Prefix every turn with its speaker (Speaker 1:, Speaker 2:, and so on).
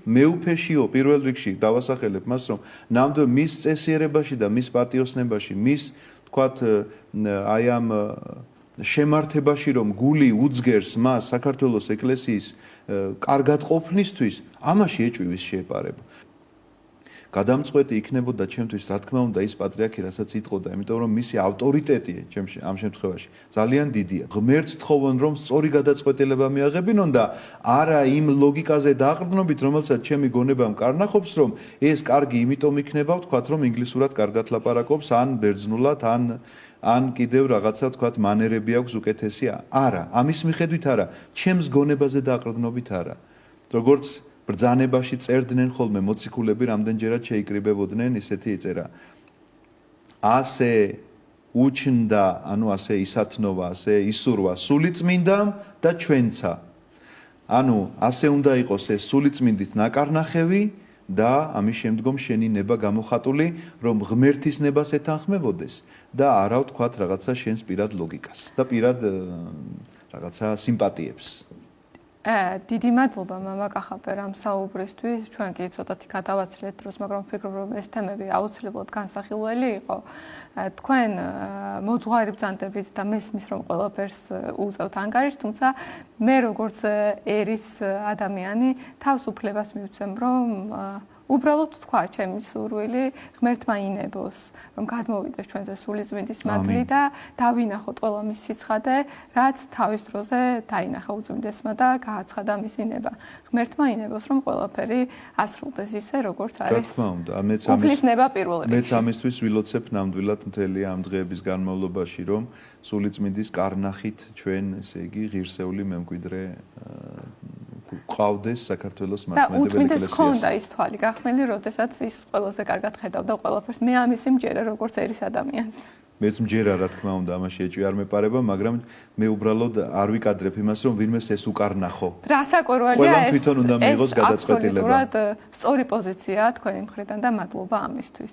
Speaker 1: მეუფეშიო პირველ რიგში დავასახელებ მას, რომ ნამდვილ მის წესიერებაში და მის პატიოსნებაში, მის თქვათ აი ამ შემართებაში, რომ გული უძგერს მას საქართველოს ეკლესიის კარგად ყოფნისთვის, ამაში ეჭვი შეეპარება. გადამწყვეტი იქნებოდა ჩემთვის, რა თქმა უნდა, ის პატრიარქი, რასაც იტყოდა, იმიტომ რომ მისი ავტორიტეტი ამ შემთხვევაში ძალიან დიდია. ღმერთს თხოვონ, რომ სწორი გადაწყვეტილება მიაღებინონ და არა იმ ლოგიკაზე დააყრდნობით, რომელსაც ჩემი გონება მკარნახობს, რომ ეს კარგი იმიტომ იქნება, ვთქვათ, რომ ინგლისურად კარგად ლაპარაკობს, ან ბერძნულად, ან კიდევ რაღაცა ვთქვათ, მანერები აქვს უკეთესი. არა, ამის მიხედვით არა, ჩემს გონებაზე დააყრდნობით არა. როგორც ბრძანებაში წერდნენ ხოლმე მოციქულები, რამდენჯერად შეიკრიბებოდნენ, ისეთი ეწერა. ასე უჩნდა, ანუ ასე ისათნოვა, ასე ისურვა სულიწმინდამ და ჩვენცა. ანუ ასე უნდა იყოს ეს სულიწმინდის ნაკარნახევი და ამის შემდგომ შენი ნება გამოხატული, რომ ღმერთის ნებას ეთანხმებოდეს და არა ვთქვათ რაღაცა შენს პირად ლოგიკას და პირად რაღაცა სიმპათიებს.
Speaker 2: დიდი მადლობა მამა კახაბერ ამ საუბრისთვის. ჩვენ კი ცოტათი გადავაცილეთ დროს, მაგრამ ვფიქრობ, რომ ეს თემები აუცილებლად განსახილველი იყო. თქვენ მოძღვარი ბრძანდებით და მესმის, რომ ყველაფერს უწევთ ანგარიშს, თუმცა მე როგორც ერის ადამიანი თავს უფლებას მივცემ, რომ უბრალოდ თქვა ჩემი სურვილი ღმერთმა ინებოს, რომ გადმოვიდეს ჩვენზე სულიწმინდის მადლი და დავინახოთ ყველა მის სიცხადე, რაც თავის დროზე დაინახა უწმინდესმა და გააცხადა მისი ნება. ღმერთმა ინებოს, რომ ყველაფერი ასრულდეს ისე, როგორც არის.
Speaker 1: რა თქმა უნდა,
Speaker 2: უფლის ნება პირველ რიგში.
Speaker 1: მეც ამისთვის ვილოცებ ნამდვილად მთელი ამ დღეების განმავლობაში, რომ სულიწმინდის კარნახით ჩვენ, ესე იგი, ღირსეული მემკვიდრე ყავდეს საქართველოს მართლმადიდებელი ეკლესიას. და
Speaker 2: უწმინდეს ხონდა ის თვალი გახსნილი, როდესაც ის ყველაზე კარგად ხედავდა ყველაფერს. მე ამისი მჯერა როგორც ერის ადამიანს.
Speaker 1: მეც მჯერა, რა თქმა უნდა, ამაში ეჭვი არ მეპარება, მაგრამ მე უბრალოდ არ ვიკადრებ იმას, რომ ვინმეს ეს უკარნახო.
Speaker 2: რასაკვირველია ეს
Speaker 1: თვითონ უნდა მიიღოს გადაწყვეტილება.
Speaker 2: აბსოლუტურად სწორი პოზიციაა თქვენი მხრიდან და მადლობა ამისთვის.